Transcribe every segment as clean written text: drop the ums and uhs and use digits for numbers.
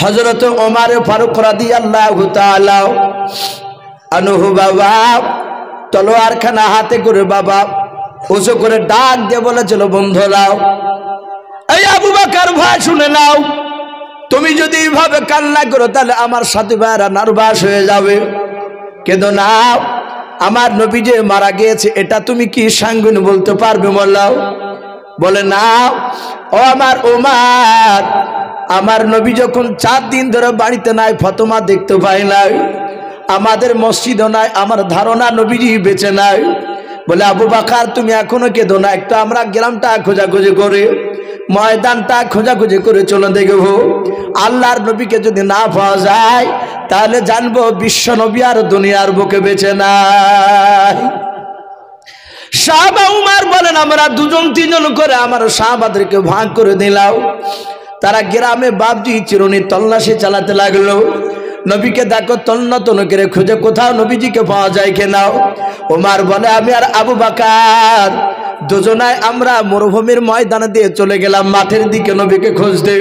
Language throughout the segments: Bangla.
হযরত ওমর ফারুক রাদিয়াল্লাহু তাআলা আনহু বাবা তলোয়ারখানা হাতে করে বাবা উঁচু করে ডাক দিয়ে বলেছিল, বন্ধুরাও, এই আবু বকর ভাই শুনে নাও, তুমি যদি এইভাবে কান্না করো তাহলে আমার সাথী ভাইরা নার্ভাস হয়ে যাবে। কিন্তু না, আমার নবী যে মারা গিয়েছে এটা তুমি কি সাঙ্গুন বলতে পারবে? বললাও। বলে না, ও আমার ওমর, আমার নবী যখন 4 দিন ধরে বাড়িতে নাই, ফাতেমা দেখতে পাই নাই, আমাদের মসজিদও নাই, আমার ধারণা নবীজি বেঁচে নাই। বলে আবু বকর তুমি এখনো কেঁদো না, একটু আমরা গ্রামটা খোঁজাখুঁজি করে ময়দানটা খোঁজাখুঁজি করে চলে দেখবো, আল্লাহর নবীকে যদি না পাওয়া যায় তাহলে জানবো বিশ্ব নবী আর দুনিয়ার বুকে বেঁচে নাই। সাহাবা উমর বলেন, আমরা 2-3 করে আমার সাহাবাদেরকে ভাগ করে দিলাম। তারা গ্রামে বাপজি চিরুনি তল্লাশি চালাতে লাগলো। নবীকে দেখো তন্ন তন্ন করে খুঁজে কোথাও নবীজিকে পাওয়া যায় কিনা। ওমর বলে, আমি আর আবু বকর দুজনায় আমরা মরুভূমির ময়দানে দিয়ে চলে গেলাম মাঠের দিকে নবীকে খুঁজতে।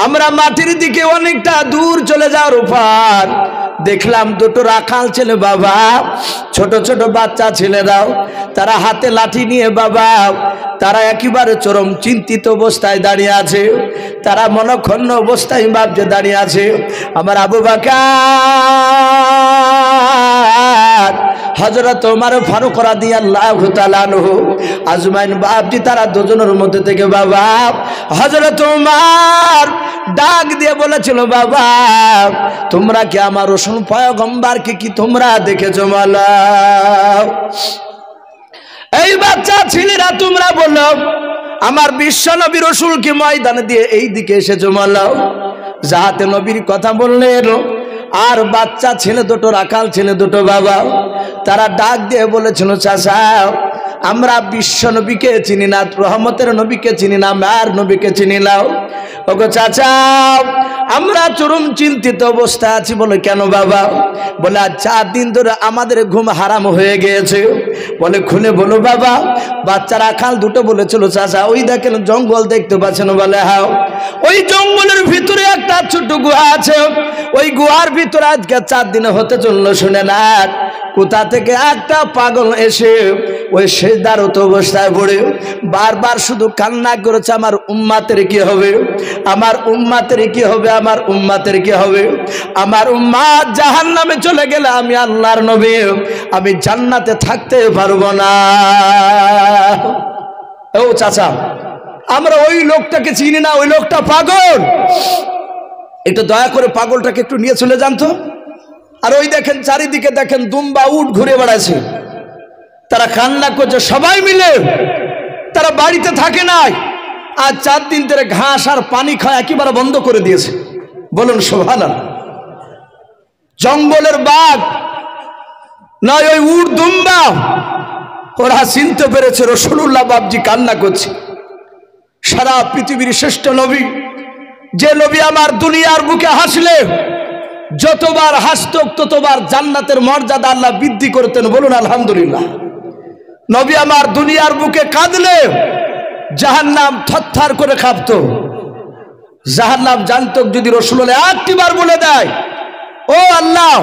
আমরা মাঠের দিকে অনেকটা দূর চলে যাওয়ার পর দেখলাম 2টো রাখাল ছেলে বাবা, ছোট ছোট বাচ্চা ছেলেরাও, তারা হাতে লাঠি নিয়ে বাবা, তারা একেবারে চরম চিন্তিত অবস্থায় দাঁড়িয়ে আছে। তারা মনক্ষুণ্ণ অবস্থায় ভাবছে দাঁড়িয়ে আছে। আমার আবু বকর, হযরত ওমর ফারুক রাদিয়াল্লাহু তাআলা আনহু আজমাইন বাপজি, তারা দুজনের মধ্যে থেকে বাবা হযরত ওমর ডাক দিয়ে বলেছিল, বাবা তোমরা কি আমার রাসূল পয়গম্বরকে কি তোমরা দেখেছো? বলো। এই বাচ্চা ছেলেরা তোমরা বলো, আমার বিশ্ব নবী রাসূল কি ময়দানে দিয়ে এই দিকে এসেছো? বলো। যাহাতে নবীর কথা বললেন, আর বাচ্চা ছেলে 2টো রাখাল ছেলে 2টো বাবা, তারা ডাক দিয়ে বলেছিল, চাচা আমরা বিশ্ব নবীকে চিনি না, রহমতের নবীকে চিনি না, মায়ের নবীকে চিনি না। ওগো চাচা, আমরা চরম চিন্তিত অবস্থা আছি। বলে কেন বাবা? বলে আজ 4 দিন ধরে আমাদের ঘুম হারাম হয়ে গিয়েছে। বলে খুলে বলো বাবা। বাচ্চা রাখাল 2টো বলেছিল, চাচা ওই দেখেন জঙ্গল দেখতে পাচ্ছেন? বলে হ্যাঁ। ওই জঙ্গলের ভিতরে একটা ছোট গুহা আছে, ওই গুহার ভিতরে আজকে 4 দিন হতে চললো। শুনে না, কোথা থেকে একটা পাগল এসে ওই সেজদারত অবস্থায় পড়ে বারবার শুধু কান্না করেছে, আমার উম্মতের কি হবে, আমার উম্মতের কি হবে, আমার উম্মতের কি হবে, আমার উম্মত জাহান্নামে চলে গেলে আমি আল্লাহর নবী, আমি জান্নাতে থাকতে পারবো না। ও চাচা, আমরা ওই লোকটাকে চিনি না, ওই লোকটা পাগল, একটু দয়া করে পাগলটাকে একটু নিয়ে চলে যান তো। আর ওই দেখেন চারিদিকে দেখেন দুম্বা উট ঘুরে বেড়াচ্ছে, তারা কান্না করছে সবাই মিলে, তারা বাড়িতে থাকে নাই। আর 4 দিন ধরে ঘাস আর পানি খাওয়া একেবারে বন্ধ করে দিয়েছে। বলুন সুবহানাল্লাহ। জঙ্গলের বাঘ নয়, ওই উট দুম্বা, ওরা চিনতে পেরেছে রাসূলুল্লাহ বাপজি কান্না করছে। সারা পৃথিবীর শ্রেষ্ঠ নবী, যে নবী আমার দুনিয়ার বুকে হাসলে যতবার হাসত ততবার জান্নাতের মর্যাদা আল্লাহ বৃদ্ধি করতেন। বলুন আলহামদুলিল্লাহ। নবী আমার দুনিয়ার বুকে কাঁদলে জাহান্নাম থরথর করে কাঁপত। জাহান্নাম জানত যদি রাসূলুল্লাহ একটিবার বলে দেয়, ও আল্লাহ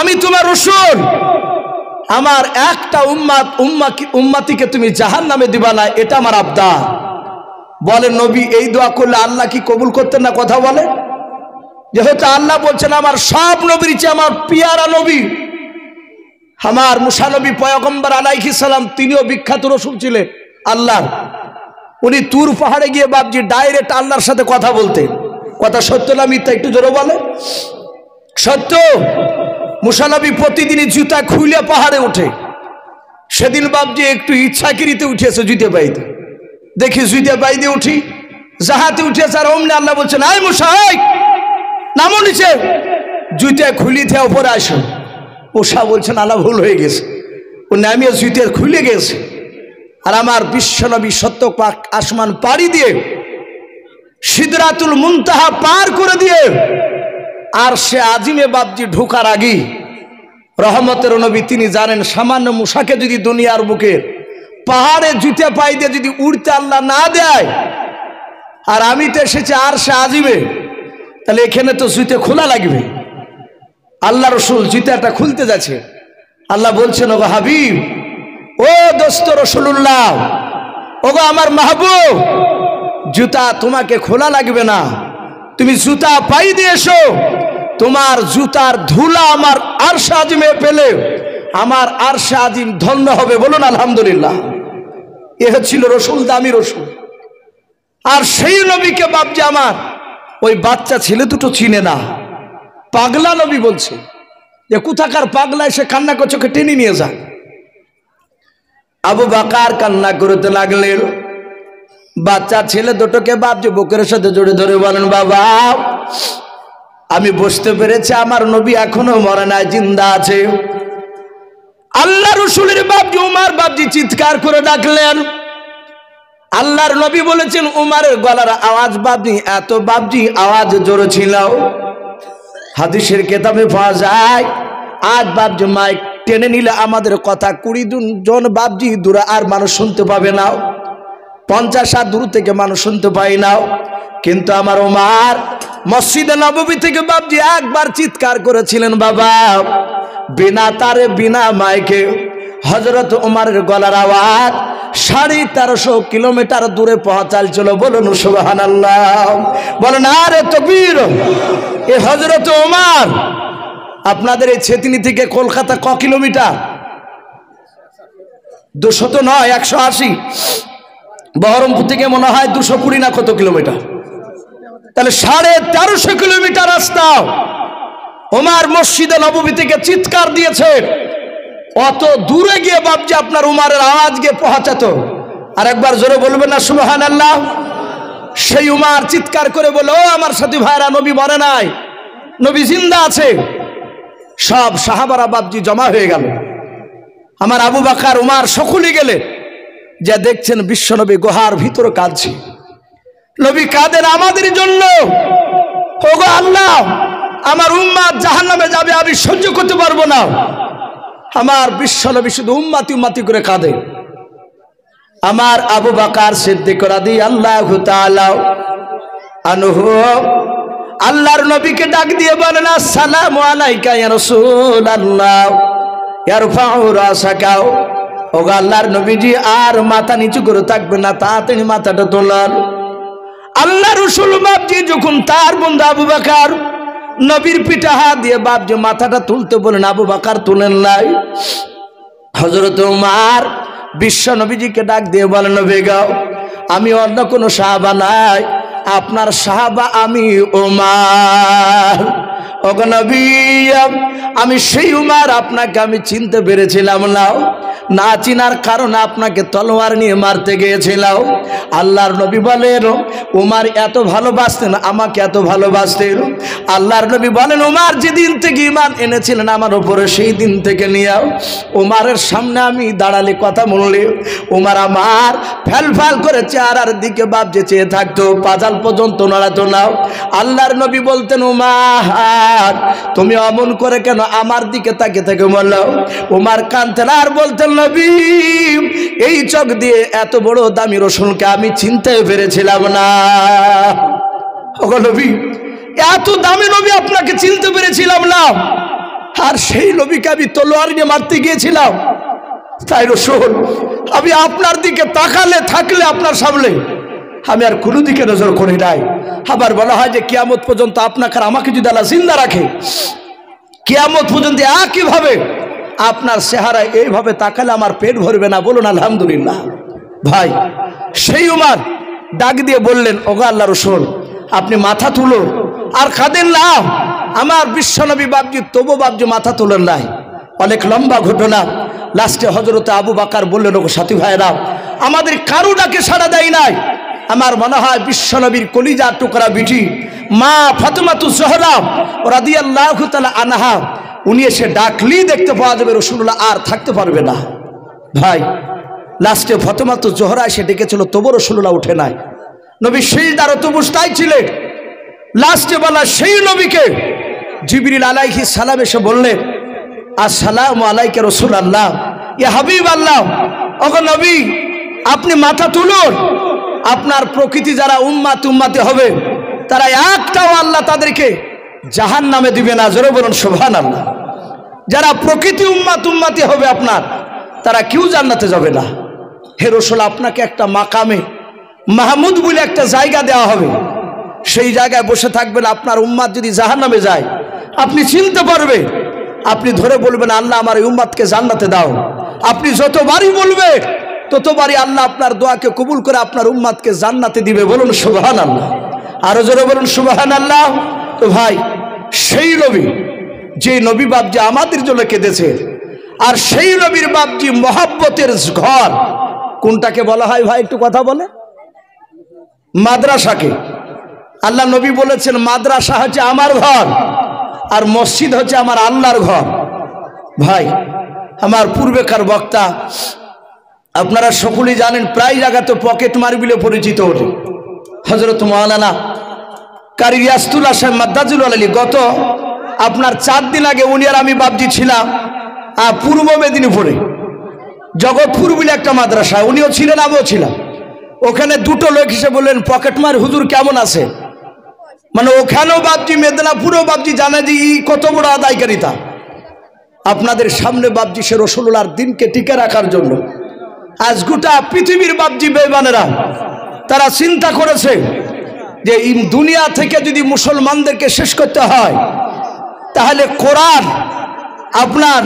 আমি তোমার রাসূল, আমার একটা উম্মতিকে তুমি জাহান্নামে দিবা না, এটা আমার আবদার। বলে নবী এই দোয়া করলে আল্লাহ কি কবুল করতেন না? কথা বলে, যেহেতু আল্লাহ বলছেন আমার সব নবীর চেয়ে আমার পিয়ারা নবী আমার মুসা নবী পয়গম্বর আলাইহিস সালাম, তিনিও বিখ্যাত রাসূল ছিলেন আল্লাহর। উনি তুর পাহাড়ে গিয়ে বাপজি ডাইরেক্ট আল্লাহর সাথে কথা বলতেন। কথা সত্য না মিথ্যা? একটু জোরে বলে। সত্য। মুসা নবী প্রতিদিনই জুতা খুলে পাহাড়ে ওঠে। সেদিন বাপজি একটু ইচ্ছাকৃতে উঠেছে জুতে পাইতে, দেখি জুতে পাইতে উঠি, জাহাতে উঠেছে, আর অমনি আল্লাহ বলছেন, আয় মুসা নামো নিচে, জুতে খুলিতে উপরে আসো। মুসা বলছেন আল্লাহ ভুল হয়ে গেছে, ও নামিয়ে জুতে খুলে গেছে। আর আমার বিশ্বনবী সত্য পাক আসমান পাড়ি দিয়ে সিদরাতুল মুনতাহা পার করে দিয়ে আর সে আজিমে বাপজি ঢোকার আগে রহমতের নবী তিনি জানেন সামান্য মুসাকে যদি দুনিয়ার বুকে পাহাড়ে জুতে পাই দিয়ে যদি উড়তে আল্লাহ না দেয়, আর আমি তো এসেছি আর সে আজিমে, তাহলে এখানে তো জুতে খোলা লাগবে। আল্লাহ রসুল জুতাটা খুলতে যাচ্ছে, আল্লাহ বলছেন ওগো হাবিব, ও দোস্ত রসুল্লাহ, ওগো আমার মাহবুব, জুতা তোমাকে খোলা লাগবে না, তুমি জুতা পাই দিয়ে এসো। তোমার জুতার ধুলা আমার আরশে আজিমে পেলে আমার আরশে আজিম ধন্য হবে। বলুন আলহামদুলিল্লাহ। এ হচ্ছিল রসুল, দামি রসুল। আর সেই নবীকে বাপজি আমার ওই বাচ্চা ছেলে দুটো চিনে না। পাগলা নবী বলছে যে কোথাকার পাগলা এসে কান্না করছে, ওকে টেনে নিয়ে যান। আবু বকর কান্না করতে লাগলেন। বাচ্চা ছেলে দুটোকে বাপজি বুকের সাথে জড়িয়ে ধরে বলেন, বাবা আমি বুঝতে পেরেছি আমার নবী এখনো মরে নাই, জিন্দা আছে। আল্লাহ রসুলের বাপজি উমার বাপজি চিৎকার করে ডাকলেন। আল্লাহর নবী বলেছেন উমারের গলার আওয়াজ বাপজি এত বাপজি আওয়াজ জোরে ছিল, হাদিসের কেতাবে পাওয়া যায় আজ বাপজি মাইক টেনে নিলে আমাদের কথা 20 জন বাপজি দূরে আর মানুষ শুনতে পাবে না, 50 হাত দূর থেকে মানুষ শুনতে পাই না। কিন্তু আমার উমার মসজিদে নববী থেকে বাপজি একবার চিৎকার করেছিলেন, বাবা বিনা তারে বিনা মাইকে হযরত উমারের গলার আওয়াজ 1350 কিলোমিটার দূরে পৌঁছাল। বলুন সুবহানাল্লাহ, বলেন আরে তাকবীর। এই হযরত উমার আপনাদের এই ছেতনি থেকে কলকাতা ক কিলোমিটার? 200 তো নয়, 180। বহরমপুর থেকে মনে হয় 220 না কত কিলোমিটার। তাহলে 1350 কিলোমিটার রাস্তা ওমর মসজিদে নববী থেকে চিৎকার দিয়েছে। অত দূরে গিয়ে বাপজি আপনার উমারের আওয়াজ গিয়ে পৌঁছাতো। আর একবার জোরে বলবেন না সুবহানাল্লাহ। সেই উমার চিৎকার করে বলে, ও আমার সাথী ভাইরা, নবী মরে নাই, নবী জিন্দা আছে। সব সাহাবারা বাপজি জমা হয়ে গেল। আমার আবু বকর উমার সকলে গেলে যা দেখছেন বিশ্বনবী গুহার ভিতরে কাঁদছে। নবী কাঁদেন আমাদের জন্য। ওগো আল্লাহ, আমার উম্মত জাহান্নামে যাবে, আমি সহ্য করতে পারবো না। আমার বিশ্বনবী শুধু উম্মতি উম্মতি করে কাঁদে। আমার আবু বকর সিদ্দিক রাদিয়াল্লাহু তাআলা আনহু আল্লাহর নবীকে ডাক দিয়ে বলেন, আসসালামু আলাইকা ইয়া রাসূলুল্লাহ ইয়ারফাউ রাসাকা। ওগো আল্লাহর নবীজি আর মাথা নিচু করে থাকবে না, তাড়াতাড়ি মাথাটা তোলান। আল্লাহ রাসূল বাপজি যখন তার বন্ধু আবু বকর নবীর পিঠে হাত দিয়ে বাপজি মাথাটা তুলতে বলেন, আবু বকর তুলেন নাই। হযরত উমর বিশ্ব নবীজিকে ডাক দিয়ে বলেন, নবী গো, আমি অন্য কোনো সাহাবা নাই, আপনার সাহাবা আমি উমর। ওগো নবী, আমি সেই উমর, আপনাকে আমি চিনতে পেরেছিলাম না, না চিনার কারণে আপনাকে তলোয়ার নিয়ে মারতে গিয়েছিলাম। আল্লাহর নবী বলেন, উমর এত ভালোবাসতেন, আমাকে এত ভালোবাসতেন। আল্লাহর নবী বলেন, উমর যেদিন থেকে ঈমান এনেছিলেন আমার উপরে, সেই দিন থেকে নিয়ে উমরের সামনে আমি দাঁড়ালে, কথা বললে, উমর আমার ফ্যাল ফ্যাল করে চেহারার দিকে বাপ যে চেয়ে থাকতো, পাজাল পর্যন্ত নড়াতো না। আল্লাহর নবী বলতেন, উমর তুমি অমন করে কেন আমার দিকে তাকিয়ে থেকে বলল? উমর কাঁদতেন আর বলতেন, নবী এই চোখ দিয়ে এত বড় দামি রসুলকে আমি চিনতে পেরেছিলাম না। ওগো নবী, এত দামি নবী আপনাকে চিনতে পেরেছিলাম না, আর সেই নবীকে আমি তলোয়ার নিয়ে মারতে গিয়েছিলাম। তাই রসুল, আমি আপনার দিকে তাকালে থাকলে আপনার সামনে আমি আর কোনো দিকে নজর করি নাই। আবার বলা হয় যে কিয়ামত পর্যন্ত আপনাকে আর আমাকে যদি আল্লাহ জিন্দা রাখে, কিয়ামত পর্যন্ত একইভাবে আপনার চেহারা এইভাবে তাকালে আমার পেট ভরবে না। বলুন আলহামদুলিল্লাহ। ভাই, সেই উমর ডাক দিয়ে বললেন, ওগো আল্লাহ রসুল, আপনি মাথা তুলুন আর কাঁদেন না। আমার বিশ্বনবী বাপজি তবু বাপজি মাথা তোলেন নাই। অনেক লম্বা ঘটনা। লাস্টে হযরত আবু বকর বললেন, ওগো সাথী ভাইরা, আমাদের কারো ডাকে সাড়া দেয় নাই। আমার মনে হয় বিশ্বনবীর কলিজার টুকরা বিটি মা ফাতেমাতুজ জোহরা রাদিয়াল্লাহু তাআলা আনহা, উনি এসে ডাকলেই দেখতে পাওয়া যাবে রাসূলুল্লাহ আর থাকতে পারবে না। ভাই, লাস্টে ফাতেমাতুজ জোহরা এসে ডেকেছিল, তবু রাসূলুল্লাহ উঠে নাই। নবী সিজদারত অবস্থায় ছিলেন। লাস্টে বলা সেই নবীকে জিবরিল আলাইহিস সালাম এসে বললেন, আসসালামু আলাইকা রাসূলুল্লাহ, ইয়া হাবিবাল্লাহ। ওগো নবী, আপনি মাথা তুলুন। আপনার প্রকৃতি যারা উম্মত উম্মতে হবে তারা একটাও আল্লাহ তাদেরকে জাহান্নামে দিবে না। জোরে বলুন সুবহানাল্লাহ। যারা প্রকৃতি উম্মতি হবে আপনার, তারা কেউ জান্নাতে যাবে না। হে রাসূল, আপনাকে একটা মাকামে মাহমুদ বলে একটা জায়গা দেওয়া হবে, সেই জায়গায় বসে থাকবেন। আপনার উম্মত যদি জাহান্নামে যায়, আপনি চিনতে পারবে, আপনি ধরে বলবেন আল্লাহ আমার এই উম্মতকে জান্নাতে দাও। আপনি যতবারই বলবে ততবারই আল্লাহ আপনার দোয়াকে কবুল করে আপনার উম্মতকে জান্নাতে দিবে। বলুন সুবহানাল্লাহ। আরো জোরে বলুন সুবহানাল্লাহ। তো ভাই, সেই নবী, যে নবী বাপজি আমাদের জন্য কেঁদেছে, আর সেই নবীর বাপজি মহব্বতের ঘর কোনটাকে বলা হয় ভাই? একটু কথা বলে। মাদ্রাসাকে। আল্লাহ নবী বলেছেন মাদ্রাসা হচ্ছে আমার ঘর, আর মসজিদ হচ্ছে আমার আল্লাহর ঘর। ভাই আমার পূর্বেকার বক্তা, আপনারা সকলেই জানেন, প্রায় জায়গাতে পকেট মার বলে পরিচিত ওঠে হযরত মাওলানা কারি রিয়াসতুল্লাহ সাহেব মাদ্দাজুল আলী। গত আপনার 4 দিন আগে উনি আর আমি বাপজি ছিলাম পূর্ব মেদিনীপুরে জগৎপুর বলে একটা মাদ্রাসা, উনিও ছিলেন আমিও ছিলাম। ওখানে দুটো লোক এসে বললেন পকেটমার হুজুর কেমন আছে, মানে ওখানেও বাপজি মেদিনীপুরেও বাপজি জানে যে কত বড় আদায়কারিতা। আপনাদের সামনে বাপজি সে রাসূলুল্লাহর দিনকে টিকে রাখার জন্য আজ গোটা পৃথিবীর বাপজি বেঈমানেরা তারা চিন্তা করেছে যে এই দুনিয়া থেকে যদি মুসলমানদেরকে শেষ করতে হয়, তাহলে কোরআন আপনার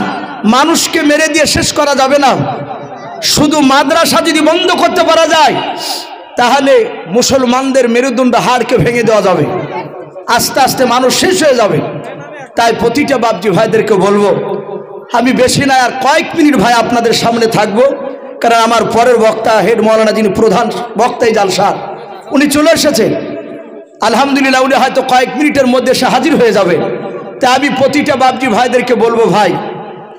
মানুষকে মেরে দিয়ে শেষ করা যাবে না। শুধু মাদ্রাসা যদি বন্ধ করতে পারা যায়, তাহলে মুসলমানদের মেরুদণ্ড হাড়কে ভেঙে দেওয়া যাবে, আস্তে আস্তে মানুষ শেষ হয়ে যাবে। তাই প্রতিটা বাপজি ভাইদেরকে বলবো, আমি বেশি না আর কয়েক মিনিট ভাই আপনাদের সামনে থাকবো, কারণ আমার পরের বক্তা হেড মাওলানা যিনি প্রধান বক্তাই জালসা, উনি চলে এসেছেন। আলহামদুলিল্লাহ উনি হয়তো কয়েক মিনিটের মধ্যে সে হাজির হয়ে যাবে। তাই আমি প্রতিটা বাপজি ভাইদেরকে বলবো, ভাই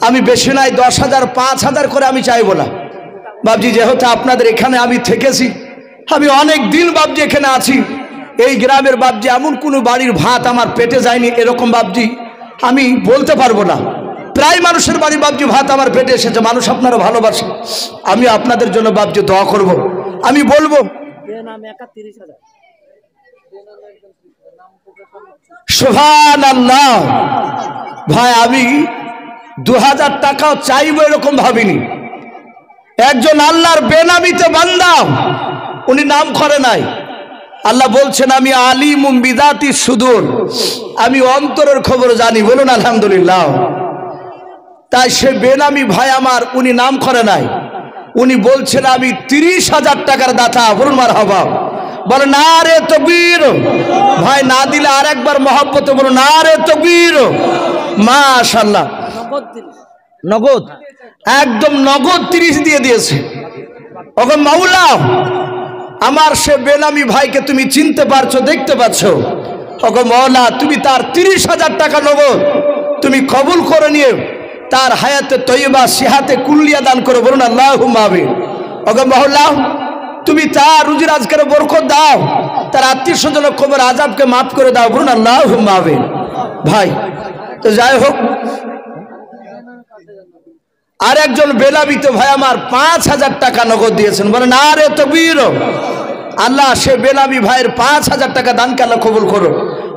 আমি বেশি নাই 10,000 5,000 করে আমি চাইবো না বাপজি, যেহেতু আপনাদের এখানে আমি থেকেছি, আমি অনেক দিন বাপজি এখানে আছি। এই গ্রামের বাপজি এমন কোনো বাড়ির ভাত আমার পেটে যায়নি এরকম বাপজি আমি বলতে পারবো না। প্রায় মানুষের বাড়ি বাপজি ভাত আমার পেটে এসেছে। মানুষ আপনারা ভালোবাসে, আমি আপনাদের জন্য বাপজি দোয়া করব। আমি বলবো সুবহানাল্লাহ। ভাই আমি 2000 টাকাও চাইবো এরকম ভাবিনি। একজন আল্লাহর বেনামিতে বান্দা, উনি নাম করে নাই। আল্লাহ বলছেন আমি আলিমুম বিযাতি সুদূর, আমি অন্তরের খবর জানি। বলুন আলহামদুলিল্লাহ। তাই সে বেনামি ভাই আমার, উনি নাম করে নাই, উনি বলছেন আমি 30,000 টাকার দাতা। বলুন মারহাবা। বলে না রে তাকবীর। ভাই না দিলে আর একবার মহব্বতে বলুন না রে তাকবীর। মাশাআল্লাহ। নগদ, একদম নগদ 30 দিয়ে দিয়েছে। ওগো মাওলা, আমার সে বেনামি ভাইকে তুমি চিনতে পারছো, দেখতে পাচ্ছ। ওগো মাওলা, তুমি তার 30,000 টাকা নগদ তুমি কবুল করে নিয়ে তার হায়াতে তৈয়বা সিহাতে কুল্লিয়া দান করে। বলুন আল্লাহুম্মা আমিন। ওগো মাওলা, তুমি তার রুজি রাজগারে বরকত দাও, তার আত্মীয় স্বজনের কবর আযাবকে মাফ করে দাও। বলুন আল্লাহুম্মা আমিন। ভাই তো যাই হোক, আর একজন বেলাবিত ভাই আমার 5,000 টাকা নগদ দিয়েছেন। বলে না রে তাকবীর। আল্লাহ সে বেলাবি ভাইয়ের 5,000 টাকা দানকে আল্লাহ কবুল করো।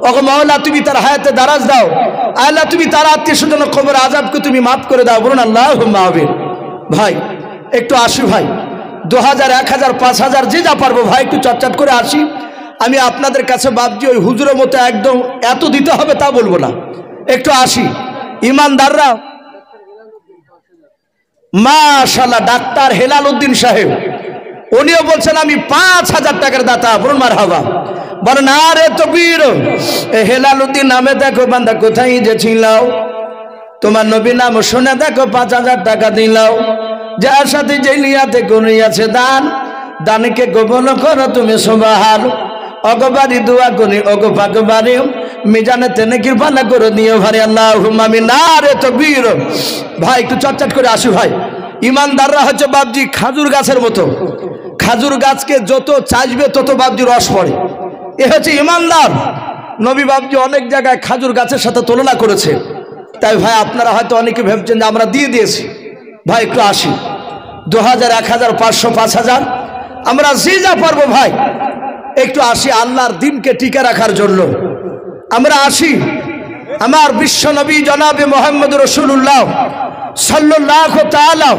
ওগো মাওলা, তুমি তার হায়াতে দারাজ দাও। আল্লাহ তুমি তার আত্মীয় স্বজনের কবর আযাবকে তুমি মাফ করে দাও। বলুন আল্লাহুম্মা আমিন। ভাই একটু আসি ভাই, 2000 1000 5000 যে যা পারবো ভাই একটু চটচট করে আসি। আমি আপনাদের কাছে বাপজি ওই হুজুরের মতো একদম এত দিতে হবে তা বলবো না, একটু আসি। ইমানদাররা মাশাআল্লাহ, ডাক্তার হেলাল উদ্দিন সাহেব উনিও বলছেন আমি 5,000 টাকার দাতা। বলুন মারহাবা। বলেন না রে তাকবীর। হেলাল উদ্দিন নামে দেখো বান্দা কোথায় যে ছিলাও, তোমার নবী নাম শুনে দেখো 5,000 টাকা দিলাও। যার সাথে যে নিয়াতে করিয়াছে দান, দানকে কবুল করো তুমি সুবহান। অগবারি দোয়া করি অগ পাকবারি, মিজানে তেনে কৃপা করে দিও ভারি। আল্লাহুম্মা আমিন। না রে তাকবীর। ভাই একটু চটচট করে আসি ভাই। ইমানদাররা হচ্ছে বাপজি খাজুর গাছের মতো, খাজুর গাছকে যত চাষবে তত বাপজি রস পড়ে। এ হচ্ছে ইমানদার। নবী বাপজি অনেক জায়গায় খাজুর গাছের সাথে তুলনা করেছে। তাই ভাই আপনারা হয়তো অনেকে ভাবছেন যে আমরা দিয়ে দিয়েছি। ভাই একটু আসি, 2000 1000 500 5000 আমরা যে যা পারবো ভাই একটু আসি আল্লাহর দিনকে টিকে রাখার জন্য। আমরা আসি আমার বিশ্ব নবী জনাবে মুহাম্মদ রাসূলুল্লাহ সাল্লাল্লাহু তাআলা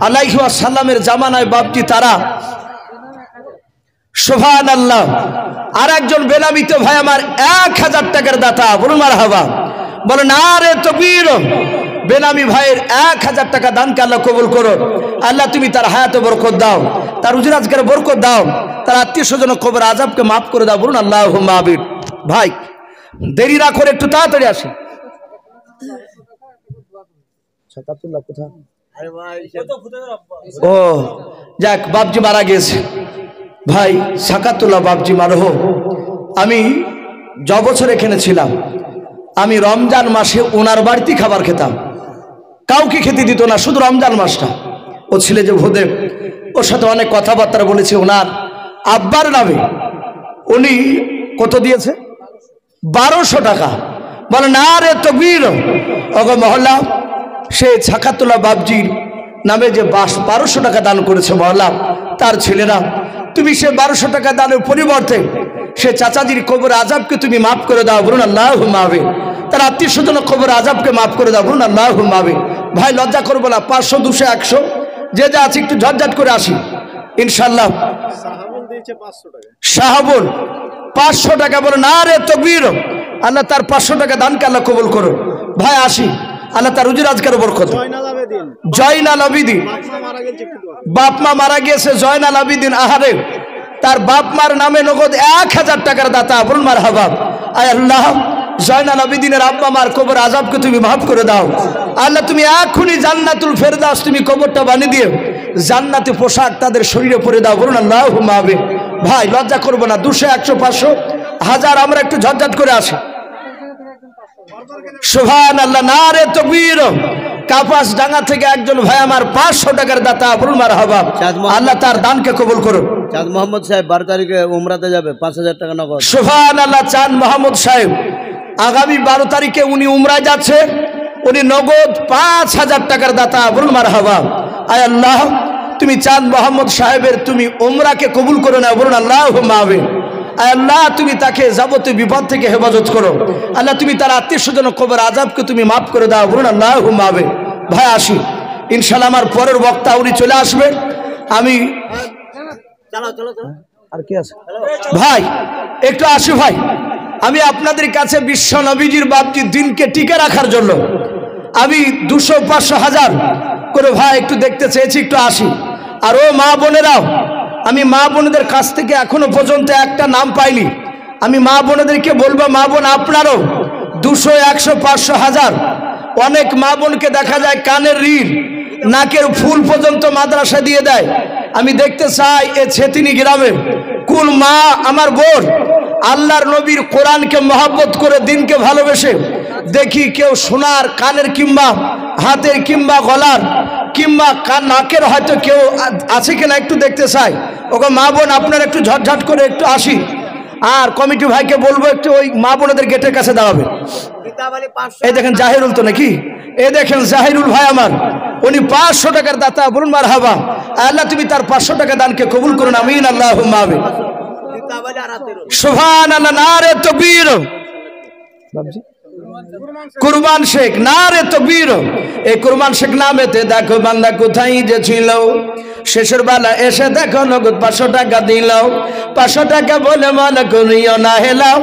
আলাইহি ওয়াসাল্লামের জামানায় বাপজি তারা সুবহানাল্লাহ। আর একজন বেনামিত ভাই আমার 1000 টাকার দাতা, বলুন মারহাবা, বলেন নারে তাকবীর। বেনামি ভাইয়ের 1000 টাকা দানকে আল্লাহ কবুল করো। আল্লাহ তুমি তার হায়াতে বরকত দাও, তার রুজি রোজগারে বরকত দাও, তার আত্মীয় স্বজন কবর আযাবকে মাফ করে দাও, বলুন আল্লাহুম্মা আমিন। ভাই দেরি না করে একটু তাড়াতাড়ি আসেন। ও যাক, বাপজি মারা গেছে ভাই, সাকাতুল্লাহ বাপজি মারহ। আমি বছর এখানে ছিলাম, আমি রমজান মাসে ওনার বাড়িতে খাবার খেতাম, কাউকে খেতে দিত না, শুধু রমজান মাসটা। ও ছেলে যে ভূদেব, ওর সাথে অনেক কথাবার্তা বলেছে ওনার আব্বার নামে। উনি কত দিয়েছে? 1200 টাকা। বলে না রে তাকবীর। ওগো মহল্লা, সে সাকাতুল্লাহ বাপজির নামে যে 1200 টাকা দান করেছে মহল্লা, তার ছেলেরা, তুমি সে 1200 টাকা দানের পরিবর্তে সে চাচাজির কবর আযাবকে তুমি মাফ করে দাও, বলুন আল্লাহুম্মা আমিন। তার আত্মীয় স্বজন কবর আযাবকে মাফ করে দাও, বলুন আল্লাহুম্মা আমিন। ভাই লজ্জা করবো না, 500 200 100 যে যা আছে একটু ঝটঝট করে আসি ইনশাআল্লাহ। শাহাবুল 500 টাকা, বলে না রে তাকবীর। আল্লাহ তার 500 টাকা দানকে আল্লাহ কবুল করো। ভাই আসি, আল্লাহ তার রুজি রোজগারে বরকত। জয়নাল আবেদিন, বাপ মা মারা গিয়েছে জয়নাল আবেদিন, আহারে তার বাপ মার নামে নগদ 1000 টাকার দাতা, বলুন মারহাবা। আয় আল্লাহ, জয়নাল আবেদিনের আব্বা মার কবর আযাবকে তুমি মাফ করে দাও। আল্লাহ তুমি এখনই জান্নাতুল ফেরদাউস তুমি কবরটা বানিয়ে দিও, জান্নাতে পোশাক তাদের শরীরে পরে দাও, বলুন আল্লাহুম্মা আমিন। ভাই লজ্জা করবো না, 200 100 500 1000 আমরা একটু ঝটঝট করে আসি। সুবহানাল্লাহ, নারে তাকবীর। কাপাস ডাঙ্গা থেকে একজন ভাই আমার 500 টাকার দাতা, বলুন মারহাবা। আল্লাহ তার দানকে কবুল করুন। চাঁদ মোহাম্মদ সাহেব 12 তারিখে উমরাতে যাবে, 5000 টাকা নগদ। সুবহানাল্লাহ, চাঁদ মোহাম্মদ সাহেব আগামী 12 তারিখে উনি উমরায় যাচ্ছে, উনি নগদ 5000 টাকার দাতা, বলুন মারহাবা। আয় আল্লাহ, তুমি চাঁদ মোহাম্মদ সাহেবের তুমি উমরাকে কবুল করে নাও, বলুন আল্লাহুম্মা আমিন। আয় আল্লাহ, তুমি তাকে যাবতীয় বিপদ থেকে হেফাজত করো। আল্লাহ তুমি তার আত্মীয় স্বজন কবর আযাবকে তুমি মাফ করে দাও, বলুন আল্লাহুম্মা আমিন। ভাই আসি ইনশাআল্লাহ, আমার পরের বক্তা উনি চলে আসবে। আমি আর কি আছে ভাই, একটু আসি ভাই। আমি আপনাদের কাছে বিশ্ব নবীজির বাপজি দিনকে টিকে রাখার জন্য আমি 200 500 1000 করে ভাই একটু দেখতে চেয়েছি, একটু আসি। আর ও মা বোনেরাও, আমি মা বোনদের কাছ থেকে এখনো পর্যন্ত একটা নাম পাইনি। আমি মা বোনদেরকে বলবো, মা বোন আপনারও 200 100 500 1000, অনেক মা বোনকে দেখা যায় কানের রিল নাকের ফুল পর্যন্ত মাদ্রাসা দিয়ে দেয়। আমি দেখতে চাই এ ছেতিনি গ্রামে কোন মা আমার বোন আল্লাহর নবীর কোরআনকে মহব্বত করে দিনকে ভালোবেসে দেখি কেউ সোনার কানের কিংবা হাতের কিংবা গলার কিংবা নাকের হয়তো কেউ আছে কিনা একটু দেখতে চাই। ওকে মা বোন আপনারা একটু ঝটঝট করে একটু আসি। আর কমিটি ভাইকে বলবো একটু ওই মা বোনদের গেটের কাছে দাঁড়াবে। এই দেখেন জাহিরুল তো নাকি, এই দেখেন জাহিরুল ভাই আমার, উনি 500 টাকার দাতা, বলুন মারহাবা। আল্লাহ তুমি তার 500 টাকা দানকে কবুল করুন, আমিন আল্লাহুম্মা আমিন। সুবহানাল্লাহ, নারে তাকবীর। বাবজি কুরবান শেখ, নারে তাকবীর। এই কুরবান শেখ নামেতে দেখো বান্দা কোথায় যে ছিল, শেষের বেলা এসে দেখো নগদ 500 টাকা দিল। 500 টাকা বলে মালা করিও না হেলাও,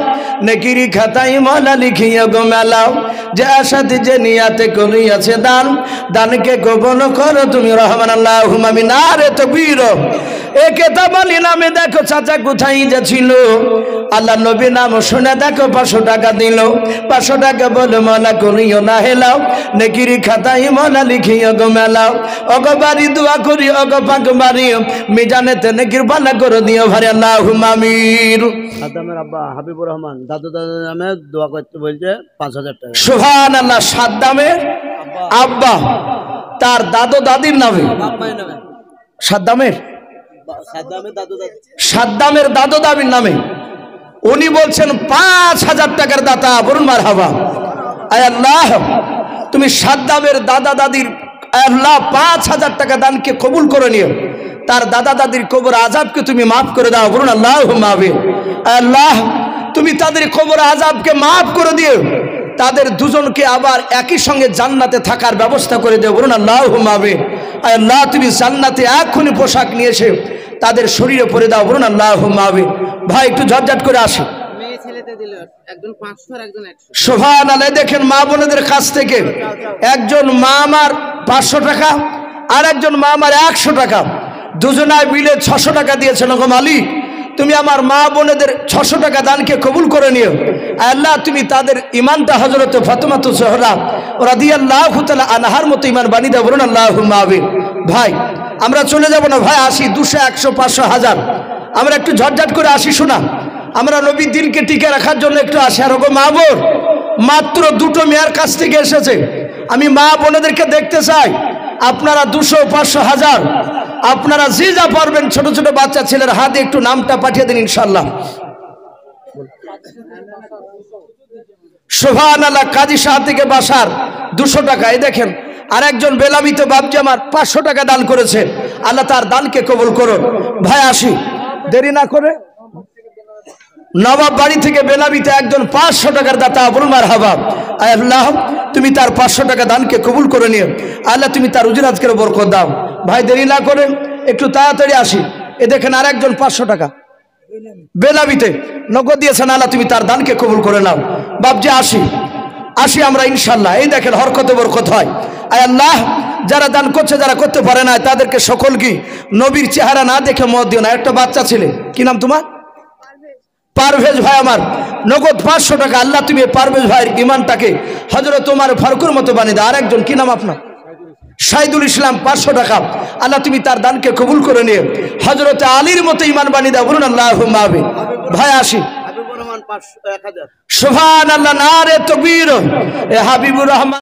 নেকিরি খাতায় মালা লিখিও গো মেলাও। যে আশাতে যে নিয়াতে করিয়াছে দান, দানকে কবুল করো তুমি রহমান আল্লাহুম্মা আমিন। নারে তাকবীর। এ কেতাবালি নামে দেখো চাচা কোথায় যে ছিল, আল্লাহ নবী নাম শুনে দেখো 500 টাকা দিল। 500 টাকা বলে মালা করিও না হেলাও, নেকিরি খাতায় মালা লিখিও গো মেলাও। অগো বাড়ি দোয়া করি, অগো পাক বাড়ি মিজানেতে নেকির বালা করে দিও ভারে আল্লাহুম্মা আমিন। সাদ্দামের আব্বা হাবিবুর রহমান দাদু দাদুর নামে দোয়া করতে বলছে 5000 টাকা। সুবহানাল্লাহ, সাদ্দামের আব্বা তার দাদু দাদির নামে, সাদ্দামের সাদ্দামের দাদু দাদির নামে উনি বলছেন 5000 টাকার দাতা, বলুন মারহাবা। আয় আল্লাহ, তুমি সাদ্দামের দাদা দাদির আল্লাহ 5000 টাকা দানকে কবুল করে নিও। তার দাদা দাদির কবর আযাবকে তুমি মাফ করে দাও, বলুন আল্লাহুম্মা আমিন। আল্লাহ তুমি তাদের কবর আযাবকে মাফ করে দিও, তাদের দুজনকে আবার একই সঙ্গে জান্নাতে থাকার ব্যবস্থা করে দিও, বলুন আল্লাহুম্মা আমিন। আল্লাহ তুমি জান্নাতে এক্ষুনি পোশাক নিয়ে এসে তাদের শরীরে পরে দাও, বলুন আল্লাহুম্মা আমিন। ভাই একটু ঝটঝট করে আসো। সুবহানাল্লাহ। দেখেন মা বোনেদের কাছ থেকে একজন মা আমার 500 টাকা আর একজন মা আমার 100 টাকা, দুজনায় মিলে 600 টাকা দিয়েছেন। ওগো মালিক তুমি আমার মা বোনেদের 600 টাকা দানকে কবুল করে নিও। আল্লাহ তুমি তাদের ইমানটা হযরত ফাতেমাতু জোহরা রাদিয়াল্লাহু তাআলা আনহার মতো ইমান বানিয়ে দাও, বলুন আল্লাহুম্মা আমিন। ভাই আমরা চলে যাব না ভাই, আসি 200 100 500 1000 আমরা একটু ঝটঝট করে আসি। শোনা আমরা নবীর দিনকে টিকে রাখার জন্য একটু আসি। আর ওগো মা বোন মাত্র 2টো মেয়ের কাছ থেকে এসেছে, আমি মা বোনেদেরকে দেখতে চাই। আপনারা 200 500 1000 আপনারা যে যা পারবেন, ছোট ছোট বাচ্চা ছেলের হাতে একটু নামটা পাঠিয়ে দিন ইনশাআল্লাহ। সুবহানাল্লাহ। কাজী সাহেব থেকে বাসার 200 টাকা। এই দেখেন আরেকজন বেলামিত বাপজি আমার 500 টাকা দান করেছে, আল্লাহ তার দানকে কবুল করুন। ভাই আসি দেরি না করে। নবাব বাড়ি থেকে বেলামিতে একজন 500 টাকার দাতা, বলুন মারহাবা। আল্লাহ তুমি তার 500 টাকা দানকে কবুল করে নিও, আল্লাহ তুমি তার রুজি রাজকের বরকত দাও। ভাই দেরি না করে একটু তাড়াতাড়ি আসি। এ দেখেন আরেকজন 500 টাকা বেলামিতে নগদ দিয়েছেন, আল্লাহ তুমি তার দানকে কবুল করে নাও। বাপজি আসি আমরা ইনশাআল্লাহ। এই দেখেন হরকতে বরকত হয়। আল্লাহ যারা দান করছে, যারা করতে পারে না, তাদেরকে সকলকে নবীর চেহারা না দেখে মত দিও না। একটা বাচ্চা ছেলে, কি নাম তোমার? পারভেজ ভাই আমার নগদ 500 টাকা, আল্লাহ তুমি পারভেজ ভাইয়ের ইমানটাকে হযরত ওমর ফারুকের মতো বানিয়ে দাও। আরেকজন কি নাম আপনার? শাহিদুল ইসলাম 500 টাকা, আল্লাহ তুমি তার দানকে কবুল করে নিও, হযরত আলীর মতো ইমান বানিয়ে দাও, বলুন আল্লাহুম্মা আমিন। ভাই আসি। সুবহানাল্লাহ, নারে তাকবীর। এ হাবিবুর রহমান।